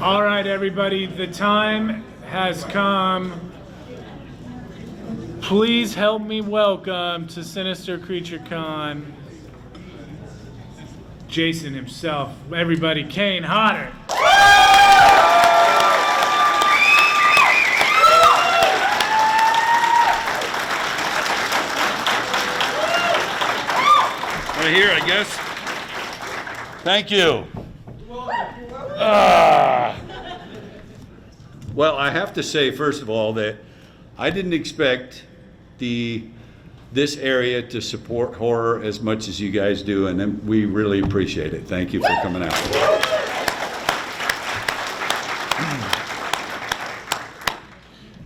All right, everybody, the time has come. Please help me welcome to Sinister Creature Con, Jason himself. Everybody, Kane Hodder. Right here, I guess. Thank you. Well, I have to say, first of all, that I didn't expect this area to support horror as much as you guys do, and we really appreciate it. Thank you for coming out.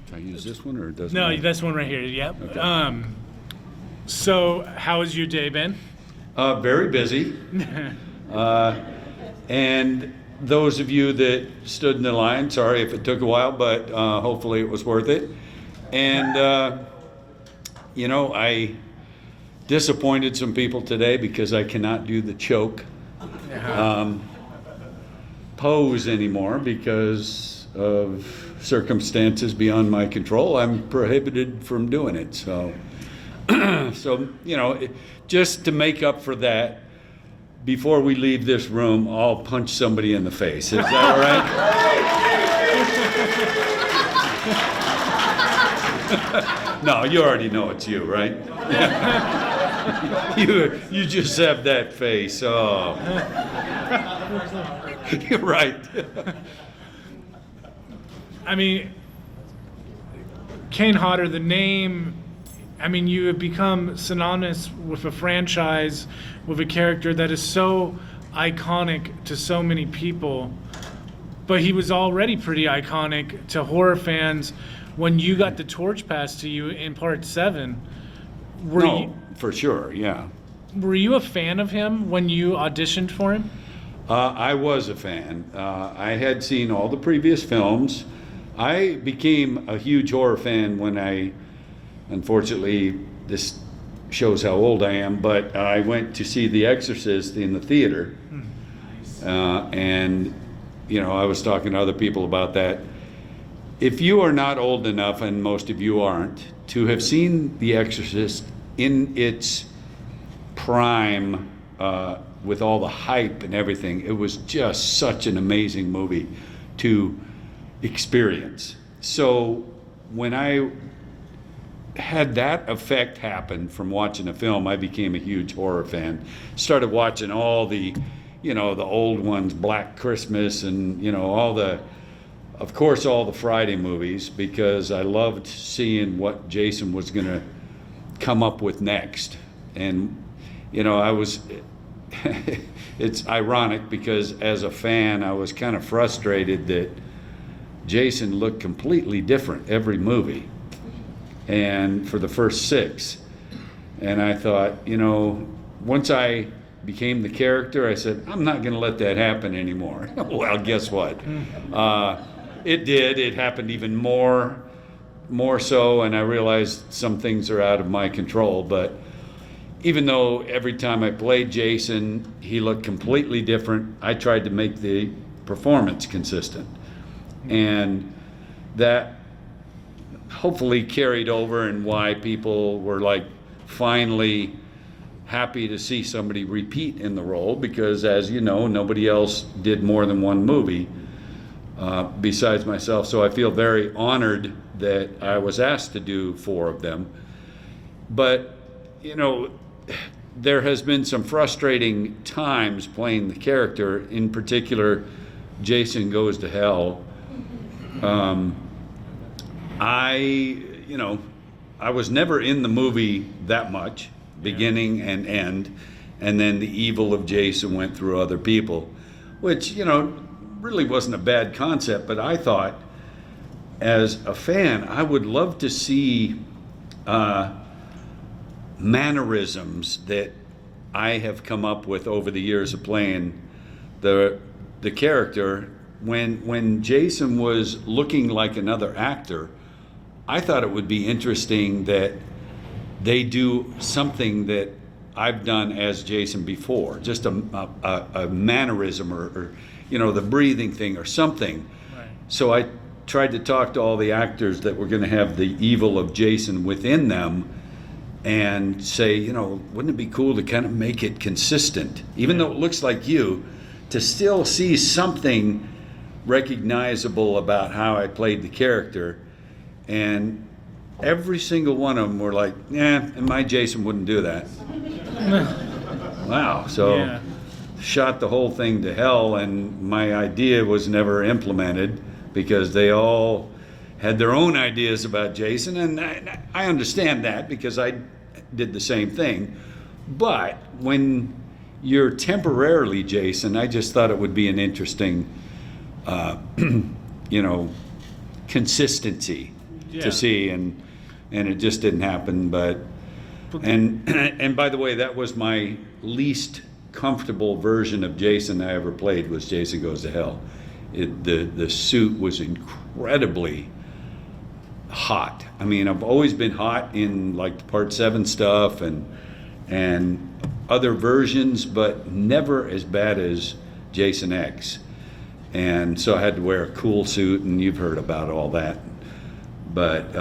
Can I use this one, or it doesn't matter? This one right here, yep. Okay. So, how has your day been? Very busy. And those of you that stood in the line, sorry if it took a while, but hopefully it was worth it. And, I disappointed some people today because I cannot do the choke pose anymore because of circumstances beyond my control. I'm prohibited from doing it. So, just to make up for that, before we leave this room, I'll punch somebody in the face. Is that all right? No, you already know it's you, right? You just have that face. Oh, you're right. I mean, Kane Hodder, the name, you have become synonymous with a franchise, with a character that is so iconic to so many people. But he was already pretty iconic to horror fans when you got the torch passed to you in Part 7. For sure, yeah. Were you a fan of him when you auditioned for him? I was a fan. I had seen all the previous films. I became a huge horror fan when unfortunately, this shows how old I am, but I went to see The Exorcist in the theater. And, I was talking to other people about that. If you are not old enough, and most of you aren't, to have seen The Exorcist in its prime, with all the hype and everything, it was just such an amazing movie to experience. So when I had that effect happen from watching a film, I became a huge horror fan. Started watching all the old ones, Black Christmas, and all the Friday movies, because I loved seeing what Jason was going to come up with next. And it's ironic because as a fan, I was kind of frustrated that Jason looked completely different every movie, and for the first 6. And I thought, once I became the character, I said, I'm not going to let that happen anymore. Well, guess what? It did. It happened even more so, and I realized some things are out of my control. But even though every time I played Jason, he looked completely different, I tried to make the performance consistent. And that hopefully carried over, and why people were finally happy to see somebody repeat in the role, because as you know, nobody else did more than one movie besides myself. So I feel very honored that I was asked to do 4 of them. But there has been some frustrating times playing the character, in particular Jason Goes to Hell. I was never in the movie that much, beginning and end, and then the evil of Jason went through other people, which really wasn't a bad concept. But I thought, as a fan, I would love to see mannerisms that I have come up with over the years of playing the character. When Jason was looking like another actor, I thought it would be interesting that they do something that I've done as Jason before, just a mannerism or the breathing thing or something. Right. So I tried to talk to all the actors that were going to have the evil of Jason within them and say, wouldn't it be cool to kind of make it consistent, even though it looks like you, to still see something recognizable about how I played the character. And every single one of them were like, and my Jason wouldn't do that. Wow. So shot the whole thing to hell, and my idea was never implemented because they all had their own ideas about Jason, and I understand that because I did the same thing. But when you're temporarily Jason, I just thought it would be an interesting, consistency to see, and it just didn't happen. But and by the way, that was my least comfortable version of Jason I ever played, was Jason Goes to Hell. The suit was incredibly hot. I mean, I've always been hot in like the Part 7 stuff and other versions, but never as bad as Jason X. And so I had to wear a cool suit, and you've heard about all that. But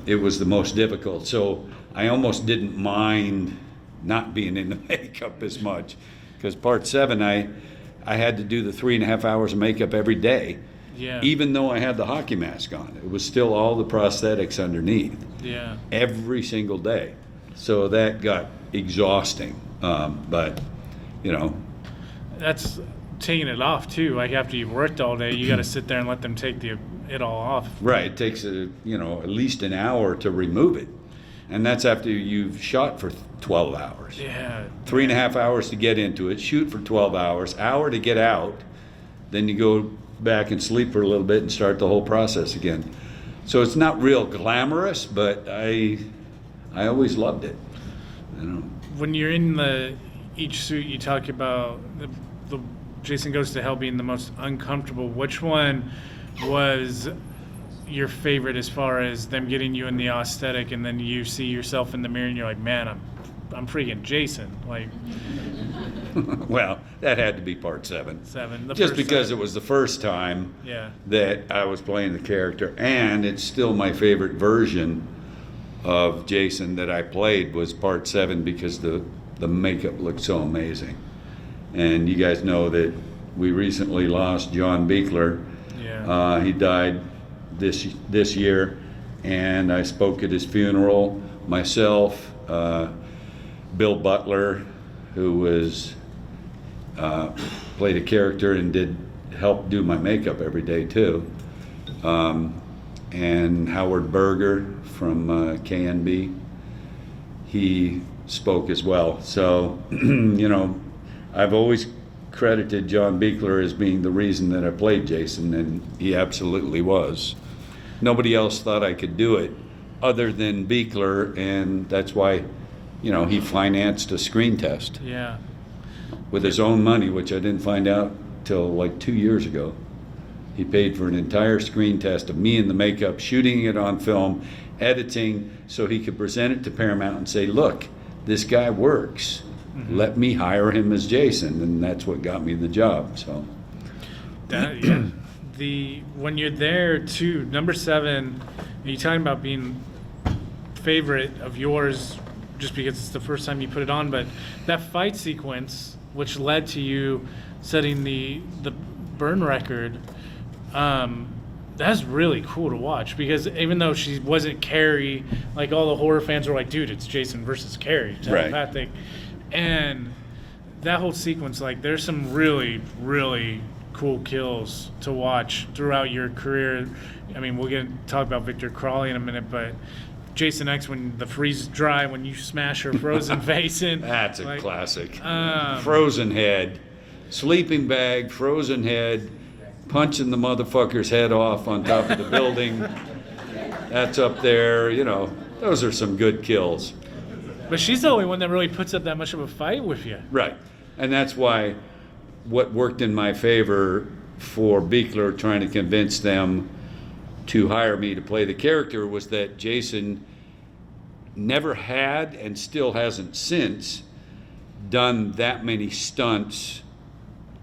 it was the most difficult. So I almost didn't mind not being in the makeup as much, because Part 7, I had to do the 3.5 hours of makeup every day. Yeah. Even though I had the hockey mask on, it was still all the prosthetics underneath. Yeah. Every single day. So that got exhausting. But that's taking it off too. Like after you've worked all day, you got to sit there and let them take it all off. Right. It takes at least an hour to remove it, and that's after you've shot for 12 hours. Yeah. 3.5 hours to get into it, shoot for 12 hours, hour to get out, then you go back and sleep for a little bit and start the whole process again. So it's not real glamorous, but I always loved it. When you're in each suit, you talk about the Jason Goes to Hell being the most uncomfortable. Which one was your favorite as far as them getting you in the aesthetic, and then you see yourself in the mirror and you're like, man, I'm freaking Jason. Like, well, that had to be Part 7. Just because it was the first time that I was playing the character, and it's still my favorite version of Jason that I played was Part 7, because the makeup looked so amazing. And you guys know that we recently lost John Beekler. Yeah. He died this year, and I spoke at his funeral myself. Bill Butler, who was played a character and helped do my makeup every day too, and Howard Berger from KNB, he spoke as well. So I've always credited John Beekler as being the reason that I played Jason, and he absolutely was. Nobody else thought I could do it other than Beekler, and that's why he financed a screen test. Yeah. With his own money, which I didn't find out till like 2 years ago. He paid for an entire screen test of me in the makeup, shooting it on film, editing, so he could present it to Paramount and say, look, this guy works. Mm-hmm. Let me hire him as Jason. And that's what got me the job. So when you're there too, number 7, you're talking about being favorite of yours just because it's the first time you put it on, but that fight sequence, which led to you setting the burn record, that's really cool to watch, because even though she wasn't Carrie, like all the horror fans were like, dude, it's Jason versus Carrie, telepathic. Right. And that whole sequence, like there's some really, really cool kills to watch throughout your career. I mean, we'll get to talk about Victor Crowley in a minute, but Jason X, when the freeze dry, when you smash her frozen face in. That's a classic. Frozen head, sleeping bag, frozen head, punching the motherfucker's head off on top of the building. That's up there, those are some good kills. But she's the only one that really puts up that much of a fight with you. Right. And that's why what worked in my favor for Beekler trying to convince them to hire me to play the character was that Jason never had, and still hasn't since, done that many stunts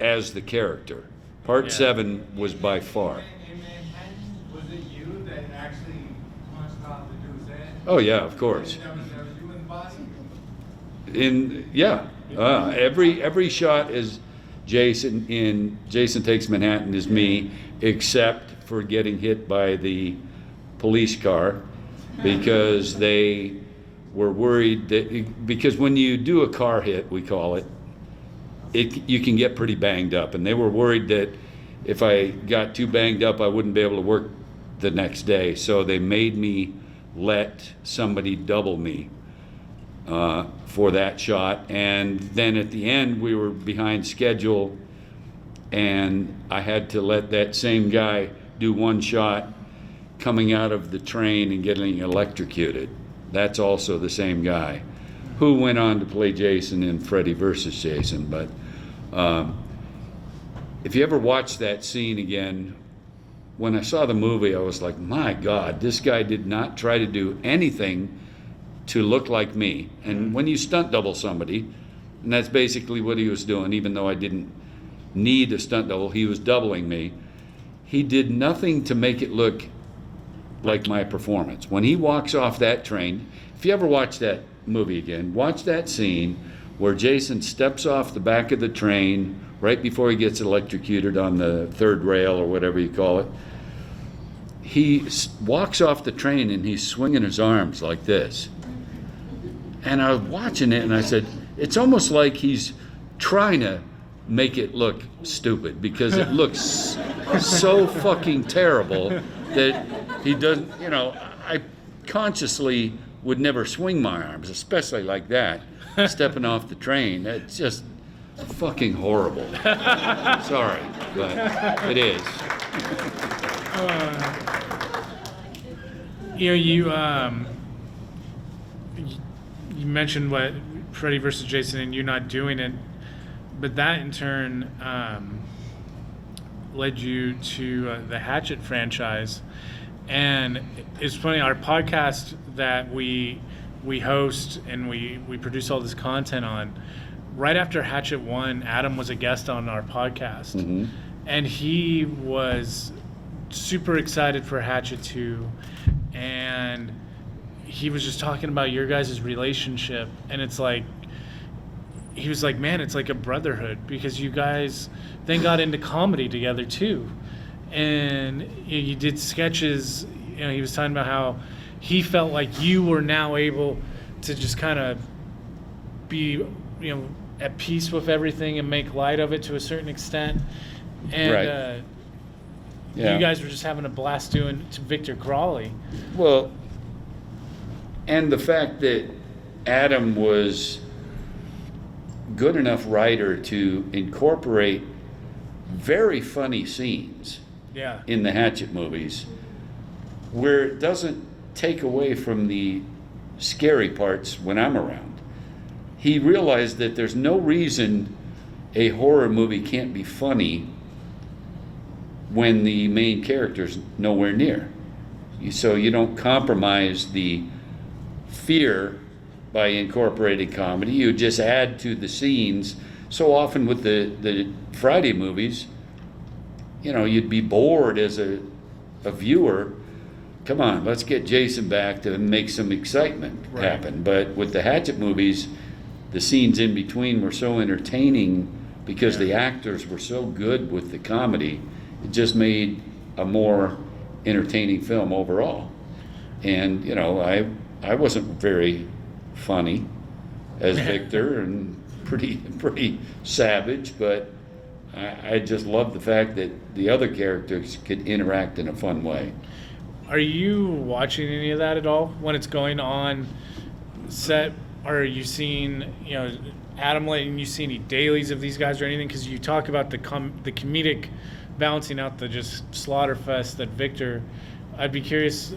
as the character. Part 7 was by far. In Manhattan, was it you that actually punched off the dude's head? Oh yeah, of course. That was you in the body? Every shot is Jason in Jason Takes Manhattan is me, except for getting hit by the police car, because they were worried that, because when you do a car hit, we call it, you can get pretty banged up, and they were worried that if I got too banged up, I wouldn't be able to work the next day. So they made me let somebody double me for that shot. And then at the end, we were behind schedule, and I had to let that same guy do one shot coming out of the train and getting electrocuted. That's also the same guy who went on to play Jason in Freddy vs. Jason. But if you ever watch that scene again, when I saw the movie, I was like, my God, this guy did not try to do anything to look like me. And when you stunt double somebody, and that's basically what he was doing, even though I didn't need a stunt double, he was doubling me. He did nothing to make it look like my performance. When he walks off that train, if you ever watch that movie again, watch that scene where Jason steps off the back of the train right before he gets electrocuted on the third rail or whatever you call it. He walks off the train and he's swinging his arms like this. And I was watching it and I said, it's almost like he's trying to make it look stupid, because it looks so fucking terrible that he doesn't, I consciously would never swing my arms, especially like that, stepping off the train. It's just fucking horrible. Sorry, but it is. You mentioned what Freddy versus Jason and you not doing it, but that in turn led you to the Hatchet franchise. And it's funny, our podcast that we host and we produce all this content on, right after Hatchet 1, Adam was a guest on our podcast. Mm-hmm. And he was super excited for Hatchet 2, and he was just talking about your guys' relationship, and it's like, he was like, man, it's like a brotherhood, because you guys then got into comedy together too. And you did sketches, he was talking about how he felt like you were now able to just kind of be, at peace with everything and make light of it to a certain extent. And right. You guys were just having a blast doing to Victor Crowley. Well, and the fact that Adam was good enough writer to incorporate very funny scenes in the Hatchet movies, where it doesn't take away from the scary parts when I'm around. He realized that there's no reason a horror movie can't be funny when the main character's nowhere near. So you don't compromise the fear by incorporating comedy. You just add to the scenes. So often with the Friday movies, you'd be bored as a viewer. Come on, let's get Jason back to make some excitement happen. But with the Hatchet movies, the scenes in between were so entertaining because the actors were so good with the comedy. It just made a more entertaining film overall. And I wasn't very funny as Victor, and pretty savage, but I just loved the fact that the other characters could interact in a fun way. Are you watching any of that at all when it's going on set? Or are you seeing, Adam letting you see any dailies of these guys or anything? Because you talk about the comedic balancing out the just slaughterfest that Victor. I'd be curious,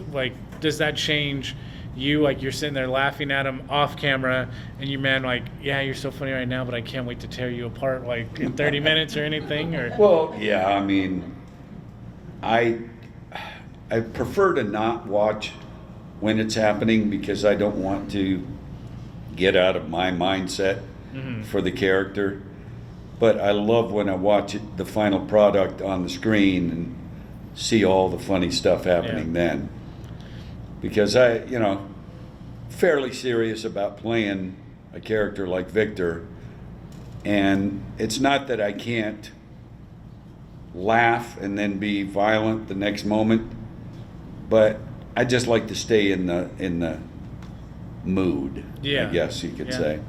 does that change you? Like, you're sitting there laughing at him off camera, and you, man, you're so funny right now, but I can't wait to tear you apart, in 30 minutes or anything? Or well, yeah, I mean, I prefer to not watch when it's happening, because I don't want to get out of my mindset for the character. But I love when I watch the final product on the screen and see all the funny stuff happening then. Because fairly serious about playing a character like Victor. And it's not that I can't laugh and then be violent the next moment, but I just like to stay in the mood, I guess you could say.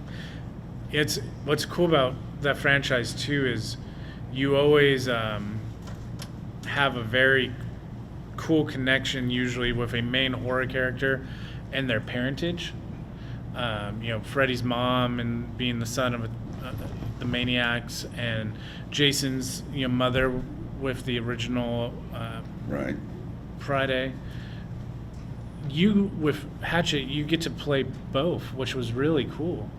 It's what's cool about that franchise too is you always have a very cool connection usually with a main horror character and their parentage. Freddy's mom and being the son of the maniacs, and Jason's mother with the original Right. Friday. You with Hatchet, you get to play both, which was really cool.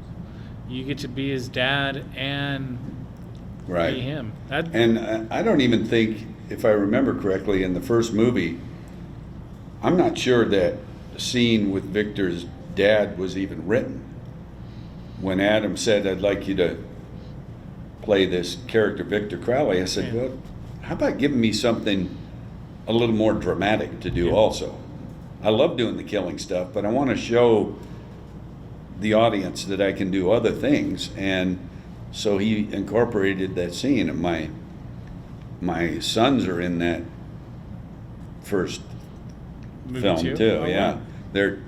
You get to be his dad and be him. And I don't even think, if I remember correctly, in the first movie, I'm not sure that scene with Victor's dad was even written. When Adam said, "I'd like you to play this character, Victor Crowley," I said, well, how about giving me something a little more dramatic to do also? I love doing the killing stuff, but I want to show the audience that I can do other things. And so he incorporated that scene, and my sons are in that first Movie film too. Oh, Yeah, wow. they're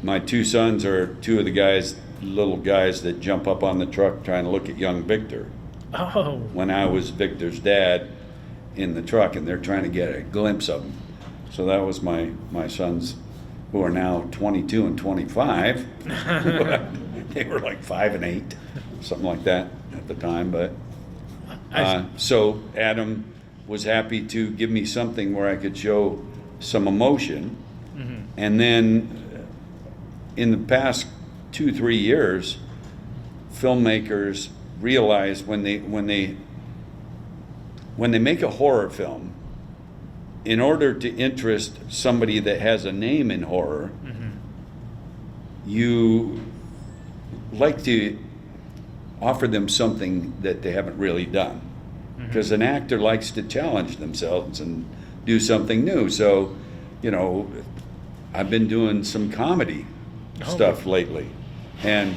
my two sons are two of the little guys that jump up on the truck trying to look at young Victor. Oh. When I was Victor's dad in the truck, and they're trying to get a glimpse of him. So that was my sons, who are now 22 and 25. They were like 5 and 8, something like that at the time. But so Adam was happy to give me something where I could show some emotion. And then in the past 2-3 years, filmmakers realize when they make a horror film, in order to interest somebody that has a name in horror, you like to offer them something that they haven't really done. Because an actor likes to challenge themselves and do something new. So, I've been doing some comedy stuff lately. And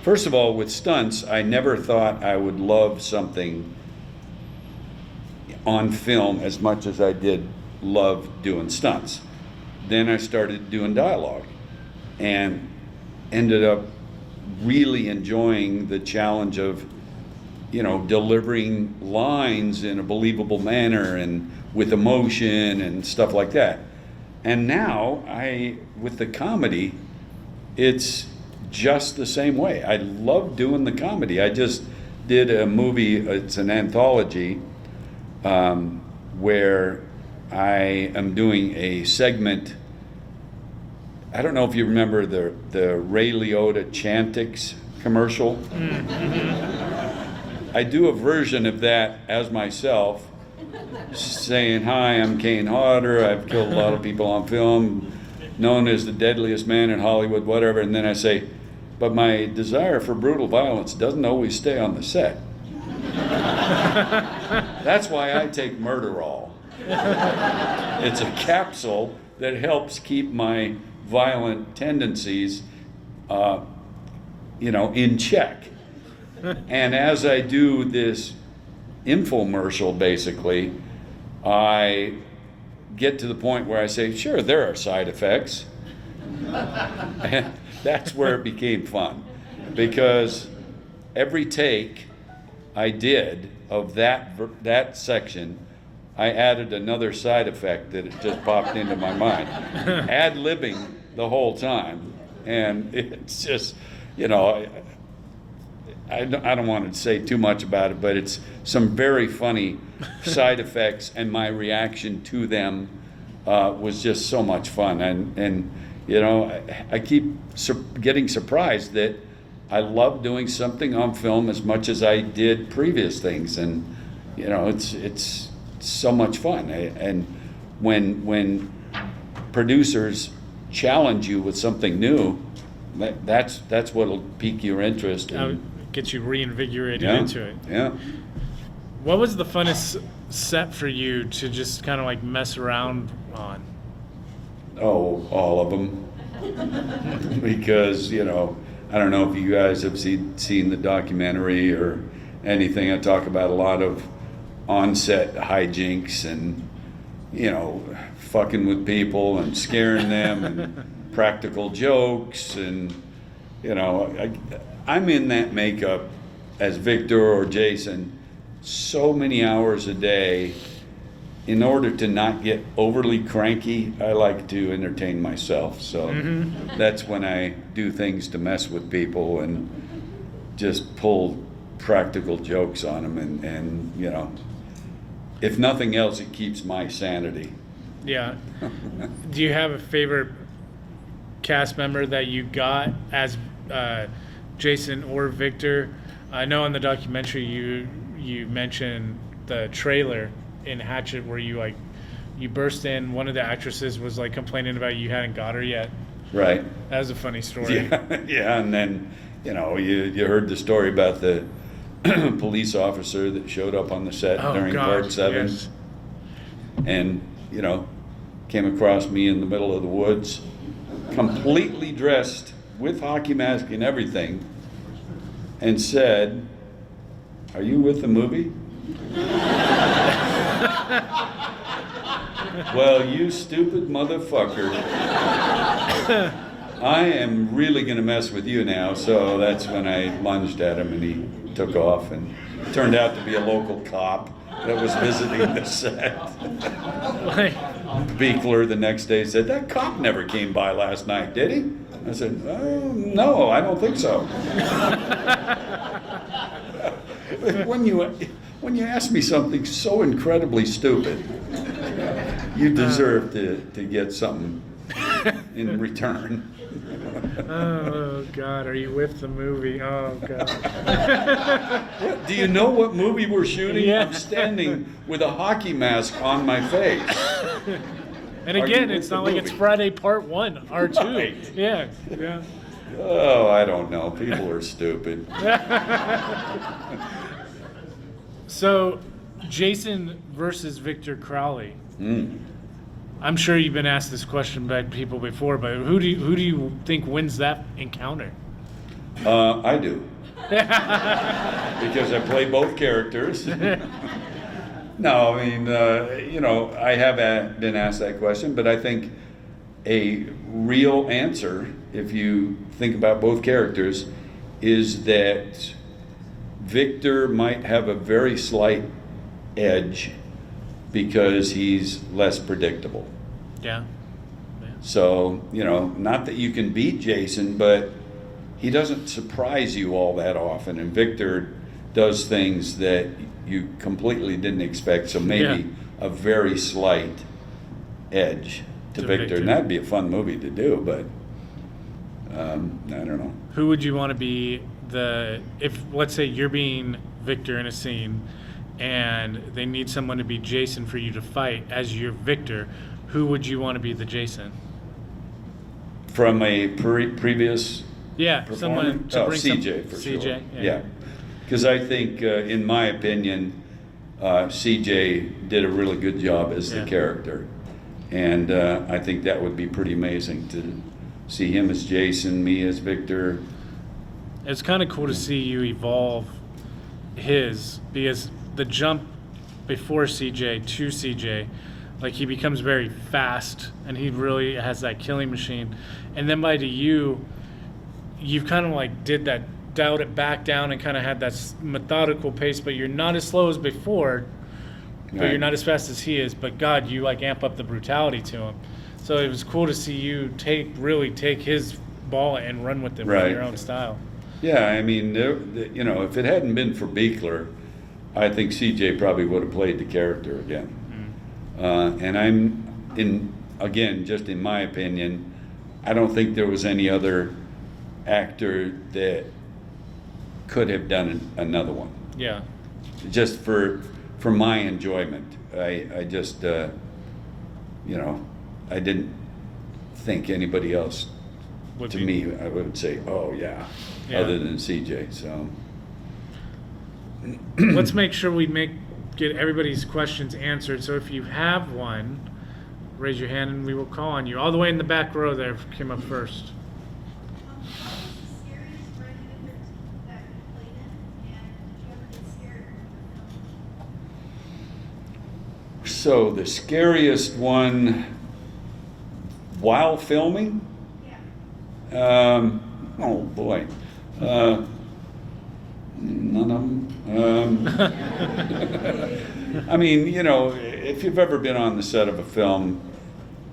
first of all, with stunts, I never thought I would love something on film as much as I did love doing stunts. Then I started doing dialogue and ended up really enjoying the challenge of delivering lines in a believable manner and with emotion and stuff like that. And now with the comedy, it's just the same way. I love doing the comedy. I just did a movie, it's an anthology, where I am doing a segment. I don't know if you remember the Ray Liotta Chantix commercial. I do a version of that as myself, saying, "Hi, I'm Kane Hodder. I've killed a lot of people on film, known as the deadliest man in Hollywood," whatever. And then I say, "But my desire for brutal violence doesn't always stay on the set. That's why I take Murderall. It's a capsule that helps keep my violent tendencies, in check." And as I do this infomercial, basically, I get to the point where I say, "Sure, there are side effects." And that's where it became fun, because every take I did of that section, I added another side effect that it just popped into my mind, ad-libbing the whole time. And it's just, I don't want to say too much about it, but it's some very funny side effects, and my reaction to them was just so much fun. And I keep getting surprised that I love doing something on film as much as I did previous things, and it's so much fun. And when producers challenge you with something new, that's what'll pique your interest. gets you reinvigorated Yeah. into it. Yeah. What was the funnest set for you to just kind of like mess around on? Oh, all of them. Because, I don't know if you guys have seen the documentary or anything. I talk about a lot of on-set hijinks and, fucking with people and scaring them and practical jokes. And, I'm in that makeup as Victor or Jason so many hours a day. In order to not get overly cranky, I like to entertain myself. So that's when I do things to mess with people and just pull practical jokes on them. And if nothing else, it keeps my sanity. Yeah. Do you have a favorite cast member that you got as Jason or Victor? I know in the documentary you mentioned the trailer in Hatchet where you burst in, one of the actresses was like complaining about you hadn't got her yet. Right. That was a funny story. Yeah, and then you heard the story about the police officer that showed up on the set during part 7, yes. and came across me in the middle of the woods, completely dressed with hockey mask and everything, and said, "Are you with the movie?" Well, you stupid motherfucker. I am really going to mess with you now. So that's when I lunged at him and he took off, and it turned out to be a local cop that was visiting the set. Beekler the next day said, "That cop never came by last night, did he?" I said, "No, I don't think so." When you ask me something so incredibly stupid, you deserve to get something in return. Oh God, are you with the movie? Oh God. Do you know what movie we're shooting? Yeah. I'm standing with a hockey mask on my face. And Are again, you it's with not the like it's movie? Friday Part 1 or 2. Right. Yeah. Oh, I don't know. People are stupid. So, Jason versus Victor Crowley. Mm. I'm sure you've been asked this question by people before, but who do you think wins that encounter? I do. Because I play both characters. No, I mean, I have been asked that question, but I think a real answer, if you think about both characters, is that Victor might have a very slight edge because he's less predictable. Yeah. So, not that you can beat Jason, but he doesn't surprise you all that often. And Victor does things that you completely didn't expect. So maybe a very slight edge to Victor. And that'd be a fun movie to do, but I don't know. Who would you want to be if let's say you're being Victor in a scene and they need someone to be Jason for you to fight as your Victor, who would you want to be the Jason? From a previous performer? Someone to bring CJ for CJ, sure. yeah. Because I think, in my opinion, CJ did a really good job as the character. And I think that would be pretty amazing to see him as Jason, me as Victor. It's kind of cool to see you evolve because the jump before CJ to CJ, like he becomes very fast and he really has that killing machine. And then by to you've kind of like dialed it back down and kind of had that methodical pace, but you're not as slow as before, but you're not as fast as he is. But God, you like amp up the brutality to him. So it was cool to see you take his ball and run with it in your own style. Yeah, I mean, if it hadn't been for Beekler, I think CJ probably would have played the character again. And just in my opinion, I don't think there was any other actor that could have done another one. Yeah. Just for my enjoyment. I just, I didn't think anybody else, I would say, other than CJ. So, let's make sure we get everybody's questions answered. So if you have one, raise your hand and we will call on you. All the way in the back row there came up first. What was the scariest writing that you played in, and did you ever get scared in the film? So the scariest one while filming? Yeah. Oh boy. None of them. I mean, you know, if you've ever been on the set of a film,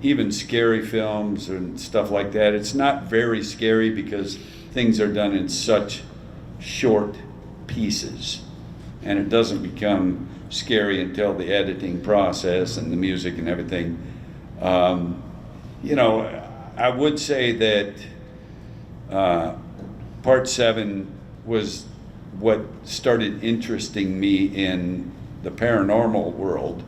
even scary films and stuff like that, it's not very scary because things are done in such short pieces. And it doesn't become scary until the editing process and the music and everything. You know, I would say that Part 7 was what started interesting me in the paranormal world.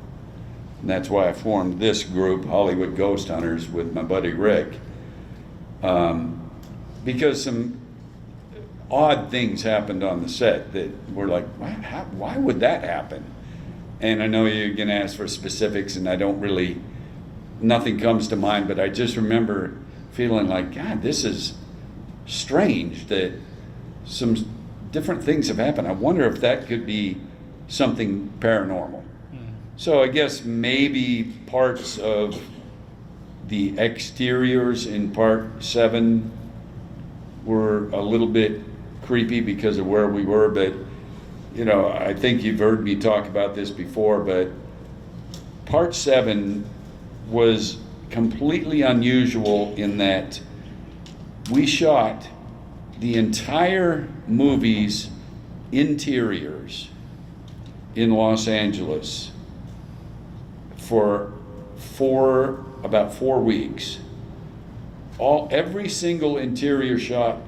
And that's why I formed this group, Hollywood Ghost Hunters, with my buddy Rick. Because some odd things happened on the set that were like, why would that happen? And I know you're gonna ask for specifics, and I don't really, nothing comes to mind, but I just remember feeling like, God, this is strange that some different things have happened. I wonder if that could be something paranormal. So I guess maybe parts of the exteriors in Part 7 were a little bit creepy because of where we were, but you know, I think you've heard me talk about this before, but Part 7 was completely unusual in that we shot the entire movie's interiors in Los Angeles for about 4 weeks. Every single interior shot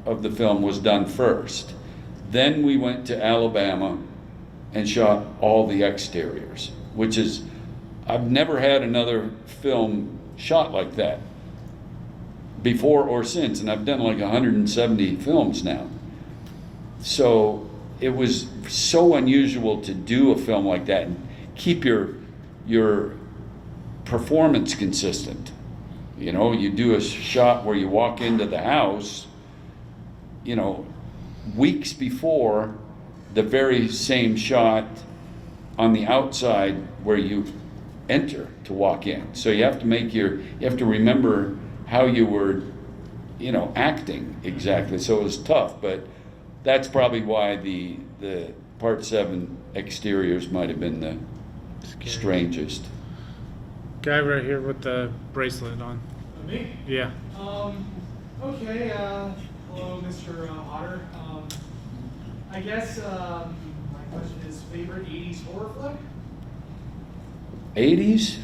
of the film was done first. Then we went to Alabama and shot all the exteriors, which is, I've never had another film shot like that before or since, and I've done like 170 films now. So it was so unusual to do a film like that and keep your performance consistent. You know, you do a shot where you walk into the house, you know, weeks before the very same shot on the outside where you enter to walk in. So you have to remember how you were, you know, acting exactly. So it was tough, but that's probably why the Part 7 exteriors might have been the strangest. Guy right here with the bracelet on. Me? Yeah. Okay, hello, Mr. Hodder. I guess my question is favorite 80s horror flick? 80s?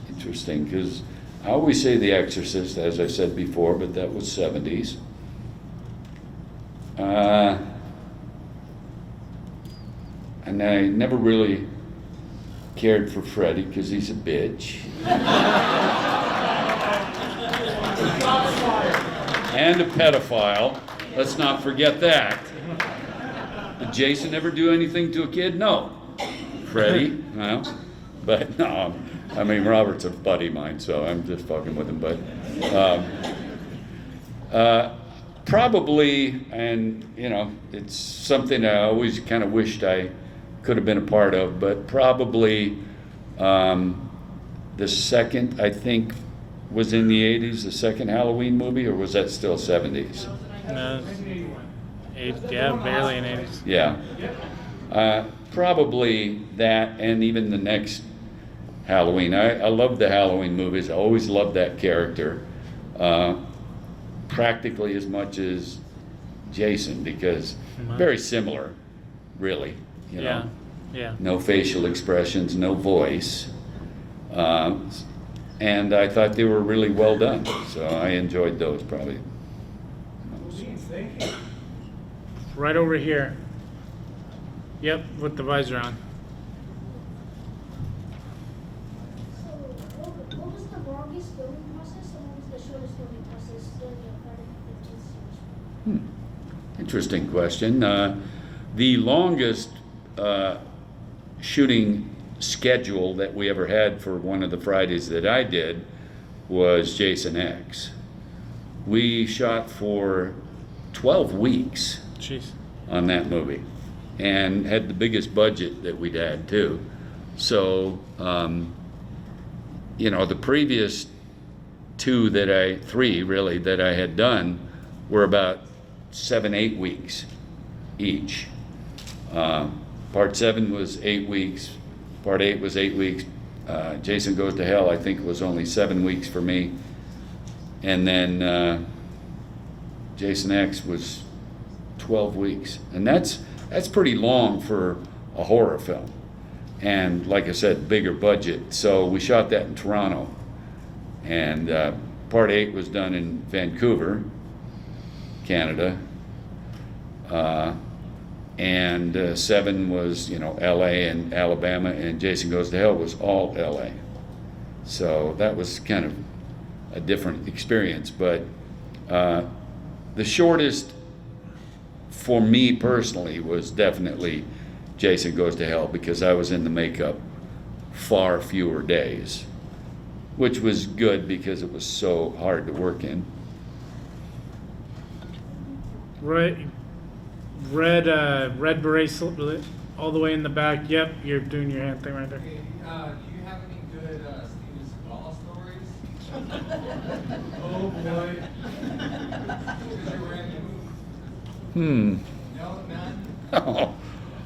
Interesting, because I always say The Exorcist, as I said before, but that was 70s. And I never really cared for Freddy because he's a bitch. And a pedophile. Let's not forget that. Did Jason ever do anything to a kid? No. Freddy, no. But no, I mean, Robert's a buddy of mine, so I'm just fucking with him. But probably, and you know, it's something I always kind of wished I could have been a part of, but probably the second, I think, was in the 80s, the second Halloween movie, or was that still 70s? No, yeah, barely in 80s. Yeah. Probably that, and even the next Halloween. I love the Halloween movies. I always loved that character. Practically as much as Jason, because very similar, really. You know? Yeah. No facial expressions, no voice. And I thought they were really well done. So I enjoyed those probably. Thank you. Right over here. Yep, with the visor on. So, what was the longest filming process and what was the shortest filming process during your Friday the 13th series? Interesting question. The longest shooting schedule that we ever had for one of the Fridays that I did was Jason X. We shot for 12 weeks Jeez. on that movie and had the biggest budget that we'd had too. So, you know, the previous three really that I had done were about 7-8 weeks each. Part 7 was 8 weeks. Part 8 was 8 weeks. Jason Goes to Hell, I think, was only 7 weeks for me. And then Jason X was 12 weeks. And that's pretty long for a horror film. And like I said, bigger budget. So we shot that in Toronto. And Part 8 was done in Vancouver, Canada. And 7 was, LA and Alabama, and Jason Goes to Hell was all LA. So that was kind of a different experience. But the shortest for me personally was definitely Jason Goes to Hell, because I was in the makeup far fewer days, which was good because it was so hard to work in. Red beret all the way in the back. Yep, you're doing your hand thing right there. Okay, do you have any good Steven Seagal stories? Oh boy. Because you were in the movie. No, none?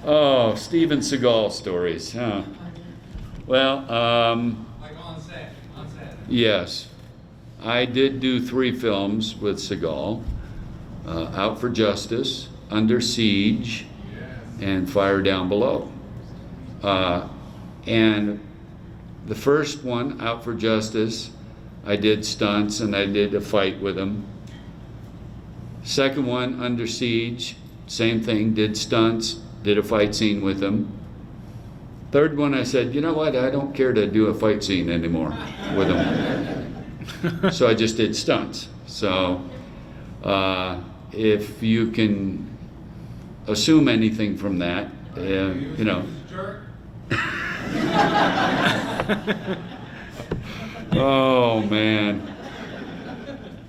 Oh, Steven Seagal stories, huh? Well, Like on set? yes. I did do 3 films with Seagal. Out for Justice, Under Siege, and Fire Down Below. And the first one, Out for Justice, I did stunts and I did a fight with him. Second one, Under Siege, same thing, did stunts, did a fight scene with him. Third one, I said, you know what, I don't care to do a fight scene anymore with him. So I just did stunts. So if you can assume anything from that, you know. Jerk? Oh man,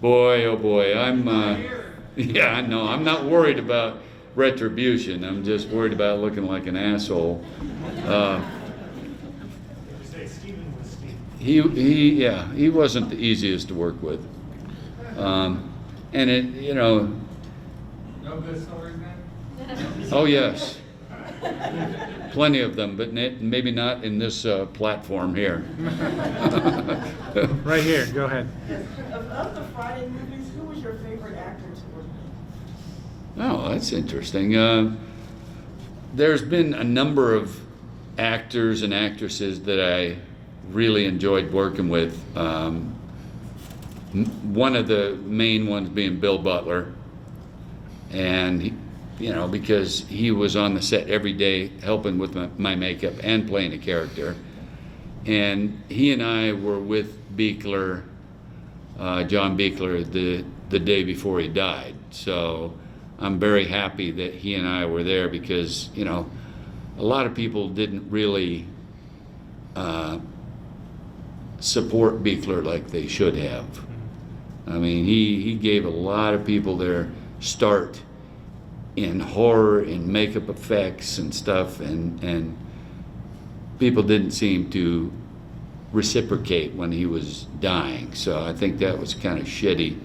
boy, oh boy, yeah, no, I'm not worried about retribution. I'm just worried about looking like an asshole. Say Steven was Steven. He wasn't the easiest to work with. And it, No good stories, man? oh yes, plenty of them, but maybe not in this platform here. Right here, go ahead. Of the Friday movies, who was your favorite actor to work with? Oh, that's interesting. There's been a number of actors and actresses that I really enjoyed working with. One of the main ones being Bill Butler, and he, because he was on the set every day helping with my makeup and playing a character. And he and I were with Buechler, John Buechler, the day before he died. So I'm very happy that he and I were there, because a lot of people didn't really support Buechler like they should have. I mean, he gave a lot of people their start in horror, in makeup effects and stuff, and people didn't seem to reciprocate when he was dying. So I think that was kind of shitty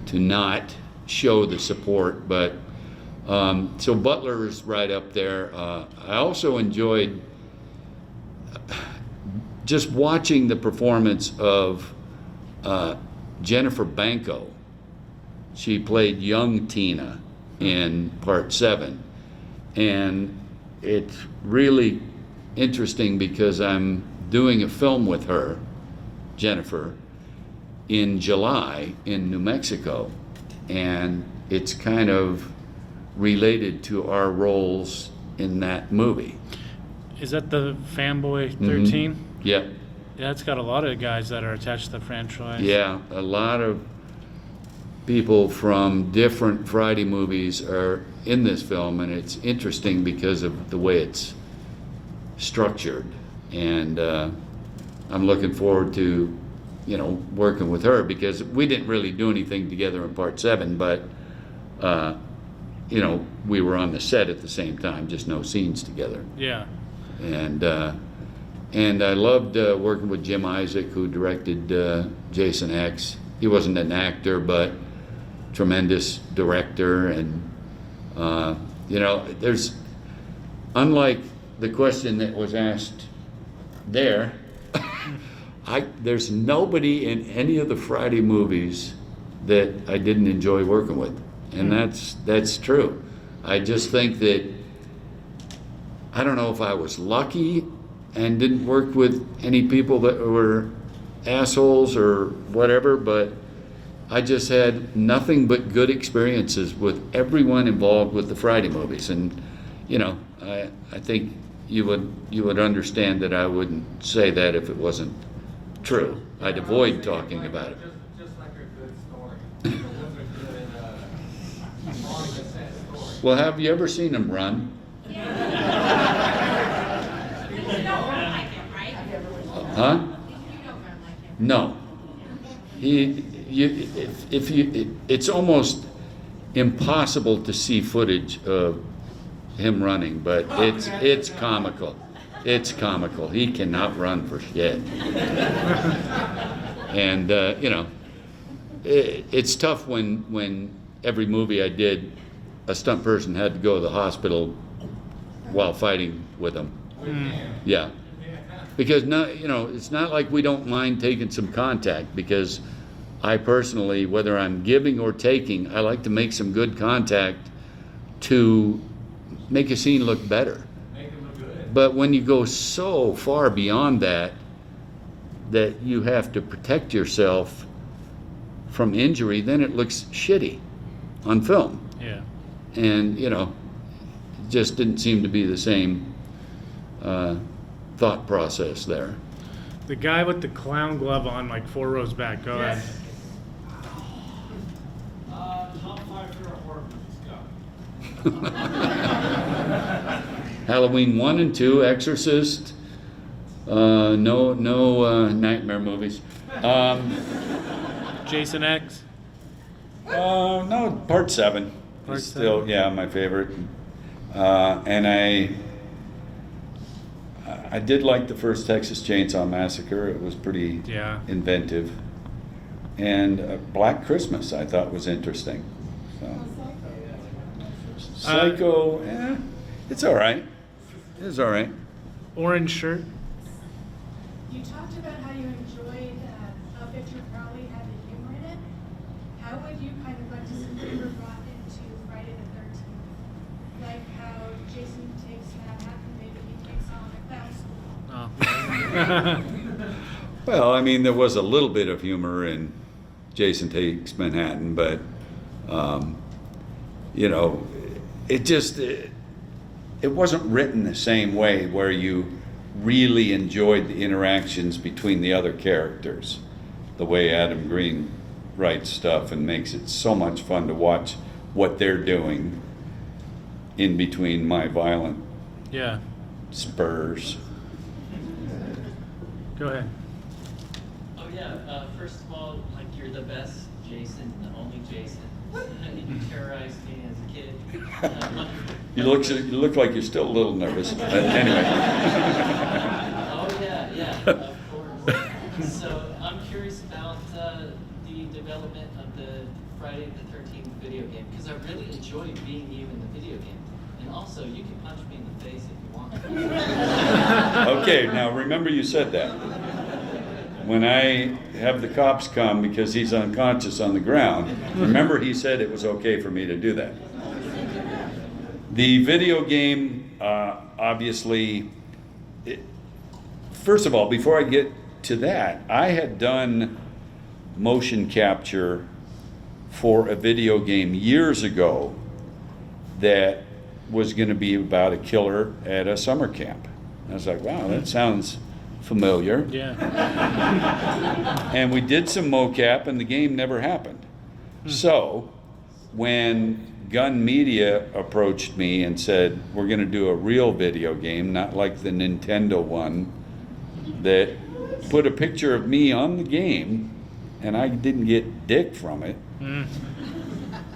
to not show the support. But so Butler's right up there. I also enjoyed just watching the performance of Jennifer Banco. She played young Tina in Part 7, and it's really interesting because I'm doing a film with her, Jennifer, in July in New Mexico, and it's kind of related to our roles in that movie. Is that the Fanboy 13? Yep. Yeah, it's got a lot of guys that are attached to the franchise. Yeah, a lot of people from different Friday movies are in this film, and it's interesting because of the way it's structured. And I'm looking forward to, working with her, because we didn't really do anything together in Part 7, but we were on the set at the same time, just no scenes together. Yeah. And I loved working with Jim Isaac, who directed Jason X. He wasn't an actor, but tremendous director. And there's, unlike the question that was asked there, there's nobody in any of the Friday movies that I didn't enjoy working with, and that's true. I just think that, I don't know if I was lucky and didn't work with any people that were assholes or whatever, but I just had nothing but good experiences with everyone involved with the Friday movies. And I think you would understand that I wouldn't say that if it wasn't true. I'd avoid talking about it. Just like a good story. It wasn't good, long as a sad story. Well, have you ever seen him run? You don't run like him, right? Huh? You don't run like him. No. It's almost impossible to see footage of him running, but it's comical. It's comical. He cannot run for shit. And it's tough when every movie I did, a stunt person had to go to the hospital while fighting with him. Yeah. Because it's not like we don't mind taking some contact, because I personally, whether I'm giving or taking, I like to make some good contact to make a scene look better. Make it look good. But when you go so far beyond that you have to protect yourself from injury, then it looks shitty on film. Yeah. And, it just didn't seem to be the same thought process there. The guy with the clown glove on, like 4 rows back. Go ahead. Top 5 favorite horror movies, go. Halloween 1 and 2, Exorcist, no nightmare movies. Jason X. No, Part 7 Part is still, 7. my favorite. And I did like the first Texas Chainsaw Massacre. It was pretty inventive. And Black Christmas I thought was interesting. So. Psycho, it's all right. It's all right. Orange shirt. You talked about how you enjoyed how Victor Crowley had the humor in it. How would you kind of like to see humor brought into Friday the 13th? Like how Jason takes Manhattan, maybe he takes on a clown school. Oh. Well, I mean, there was a little bit of humor in Jason Takes Manhattan, but it wasn't written the same way where you really enjoyed the interactions between the other characters, the way Adam Green writes stuff and makes it so much fun to watch what they're doing in between my violent spurs. Go ahead. Oh yeah, first of all, like, you're the best Jason, the only Jason. You terrorized me as a kid. You look like you're still a little nervous. But anyway. Oh yeah, of course. So I'm curious about the development of the Friday the 13th video game, because I really enjoy being you in the video game. And also, you can punch me in the face if you want. Okay, now remember you said that. When I have the cops come because he's unconscious on the ground, remember he said it was okay for me to do that. The video game, obviously, first of all, before I get to that, I had done motion capture for a video game years ago that was going to be about a killer at a summer camp. I was like, wow, that sounds familiar. Yeah. And we did some mocap and the game never happened. So when Gun Media approached me and said, we're going to do a real video game, not like the Nintendo one, that put a picture of me on the game, and I didn't get dick from it,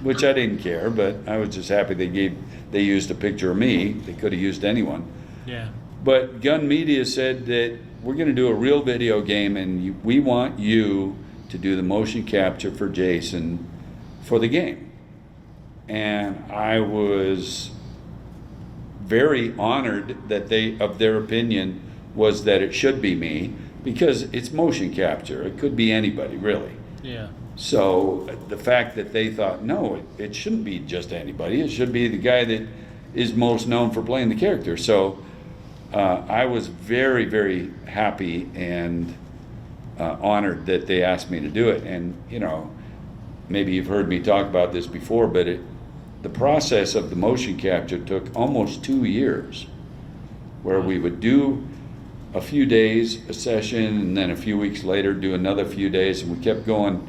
which I didn't care, but I was just happy they used a picture of me. They could have used anyone. Yeah. But Gun Media said that we're going to do a real video game, and we want you to do the motion capture for Jason for the game. And I was very honored that their opinion was that it should be me, because it's motion capture. It could be anybody, really. Yeah. So the fact that they thought, no, it shouldn't be just anybody. It should be the guy that is most known for playing the character. So I was very, very happy and honored that they asked me to do it. And, you know, maybe you've heard me talk about this before, but the process of the motion capture took almost 2 years, where we would do a few days, a session, and then a few weeks later do another few days, and we kept going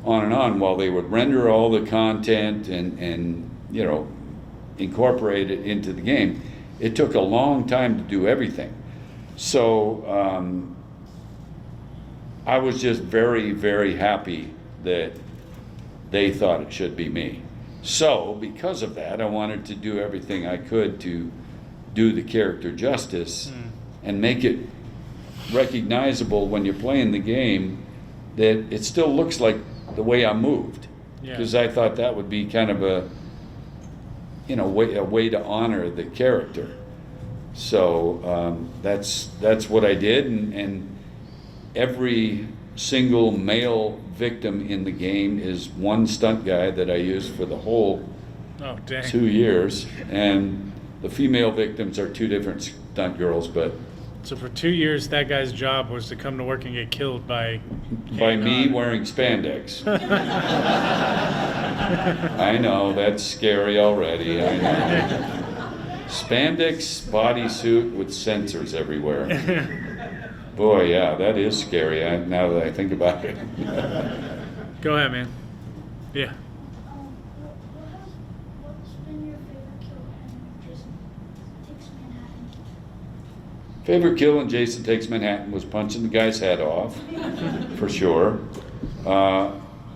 on and on while they would render all the content and you know, incorporate it into the game. It took a long time to do everything. So I was just very, very happy that they thought it should be me. So because of that, I wanted to do everything I could to do the character justice and make it recognizable when you're playing the game, that it still looks like the way I moved. Because I thought that would be kind of a way to honor the character. So that's what I did, and every single male victim in the game is one stunt guy that I used for the whole 2 years, and the female victims are 2 different stunt girls. But So for 2 years, that guy's job was to come to work and get killed by me wearing spandex. I know, that's scary already. I know. Spandex bodysuit with sensors everywhere. Boy, yeah, that is scary now that I think about it. Go ahead, man. Yeah. What's been your favorite kill in Jason Takes Manhattan? Favorite kill in Jason Takes Manhattan was punching the guy's head off, for sure.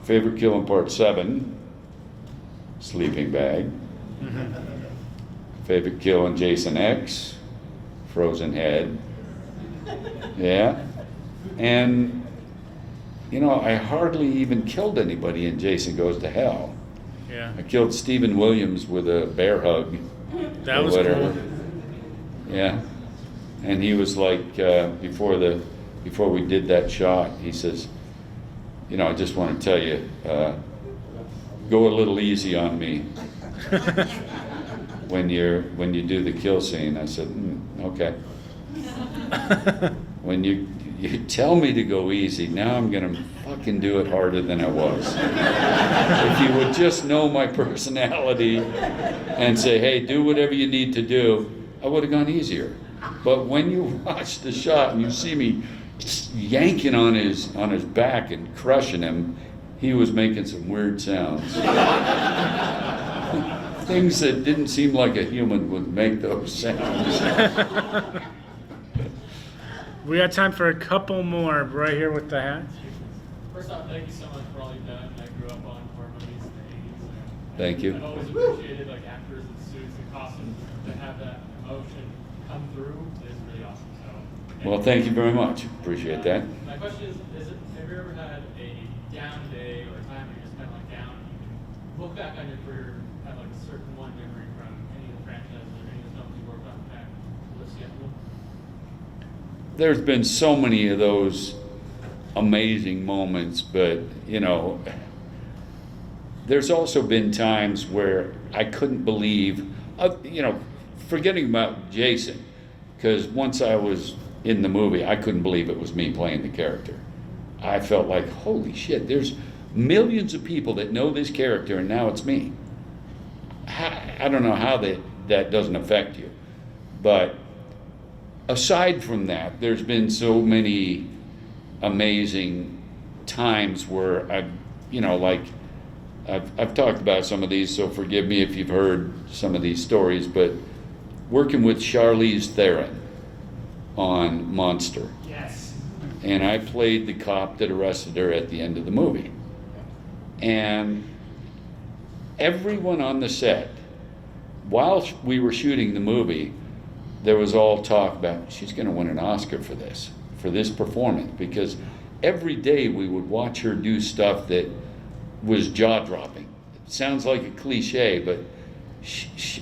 Favorite kill in Part 7, sleeping bag. Favorite kill in Jason X, frozen head. Yeah. And, you know, I hardly even killed anybody in Jason Goes to Hell. Yeah. I killed Stephen Williams with a bear hug. That or was whatever. cool. Yeah. And he was like, before we did that shot, he says, you know, I just want to tell you, go a little easy on me when you do the kill scene. I said, okay. When you tell me to go easy, now I'm gonna fucking do it harder than I was. If you would just know my personality and say, hey, do whatever you need to do, I would have gone easier. But when you watch the shot and you see me yanking on his back and crushing him, he was making some weird sounds. Things that didn't seem like a human would make those sounds. We got time for a couple more right here with the hat. First off, thank you so much for all you've done. I grew up on horror movies in the 80s. Thank you. I've always appreciated like actors and suits and costumes to have that emotion come through is really awesome. So, Well, thank you very much. Appreciate that. My question is have you ever had a down day or a time where you're just kind of like down? You can look back on your career, have like a certain one memory from any of the franchises or any of the films you worked on that lifts you up a little? There's been so many of those amazing moments, but you know, there's also been times where I couldn't believe, you know, forgetting about Jason, because once I was in the movie, I couldn't believe it was me playing the character. I felt like, holy shit, there's millions of people that know this character and now it's me. I don't know how that doesn't affect you, but aside from that, there's been so many amazing times where I, you know, like I've talked about some of these, so forgive me if you've heard some of these stories, but working with Charlize Theron on Monster. Yes. And I played the cop that arrested her at the end of the movie. And everyone on the set, while we were shooting the movie, there was all talk about, she's going to win an Oscar for this performance, because every day we would watch her do stuff that was jaw-dropping. It sounds like a cliche, but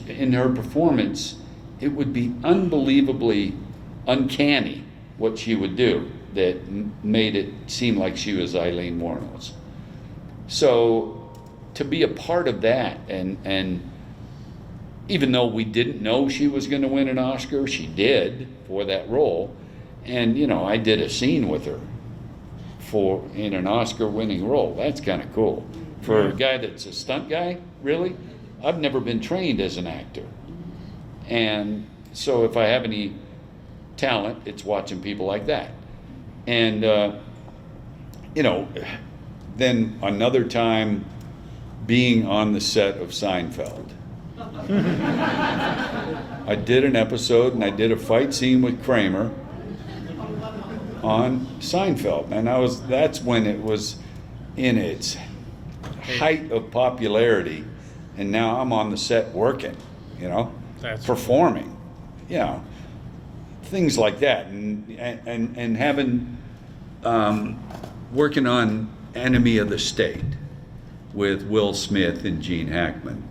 in her performance, it would be unbelievably uncanny what she would do that made it seem like she was Eileen Wuornos. So to be a part of that, and even though we didn't know she was going to win an Oscar, she did for that role. And, you know, I did a scene with her in an Oscar-winning role. That's kind of cool. For a guy that's a stunt guy, really, I've never been trained as an actor. And so if I have any talent, it's watching people like that. And, you know, then another time being on the set of Seinfeld. I did an episode and I did a fight scene with Kramer on Seinfeld, and that's when it was in its height of popularity, and now I'm on the set working, you know, performing, you know, things like that, and having working on Enemy of the State with Will Smith and Gene Hackman.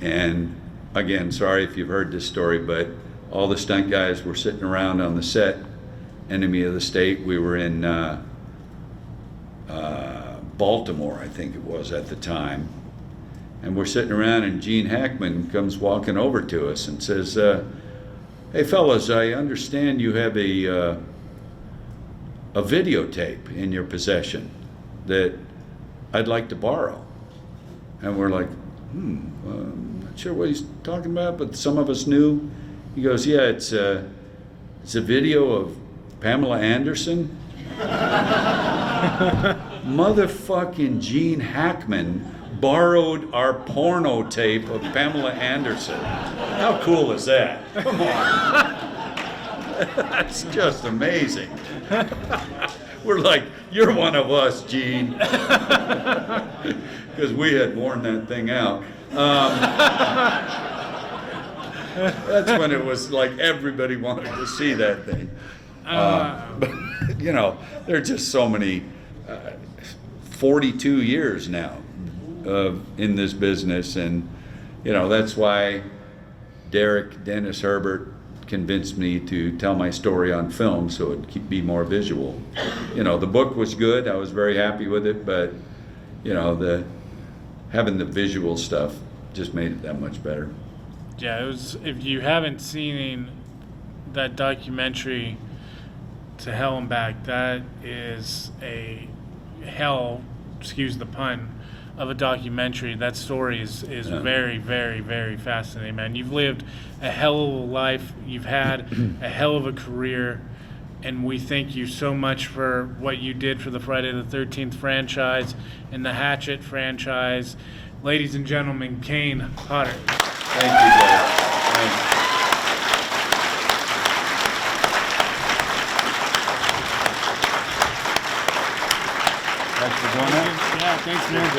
And again, sorry if you've heard this story, but all the stunt guys were sitting around on the set, Enemy of the State. We were in Baltimore, I think it was at the time. And we're sitting around, and Gene Hackman comes walking over to us and says, hey fellas, I understand you have a videotape in your possession that I'd like to borrow. And we're like, not sure what he's talking about, but some of us knew. He goes, yeah, it's a video of Pamela Anderson. Motherfucking Gene Hackman borrowed our porno tape of Pamela Anderson. How cool is that? Come on. That's just amazing. We're like, you're one of us, Gene. Because we had worn that thing out. That's when it was like everybody wanted to see that thing. But, you know, there are just so many, 42 years now in this business. And, you know, that's why Dennis Herbert convinced me to tell my story on film so it could be more visual. You know, the book was good. I was very happy with it, but, you know, having the visual stuff just made it that much better. Yeah, it was. If you haven't seen that documentary, To Hell and Back, that is a hell, excuse the pun, of a documentary. That story is very, very, very fascinating, man. You've lived a hell of a life. You've had a hell of a career, and we thank you so much for what you did for the Friday the 13th franchise and the Hatchet franchise. Ladies and gentlemen, Kane Hodder. Thank you, guys. Thanks. Thanks for doing that. Yeah, thanks, man.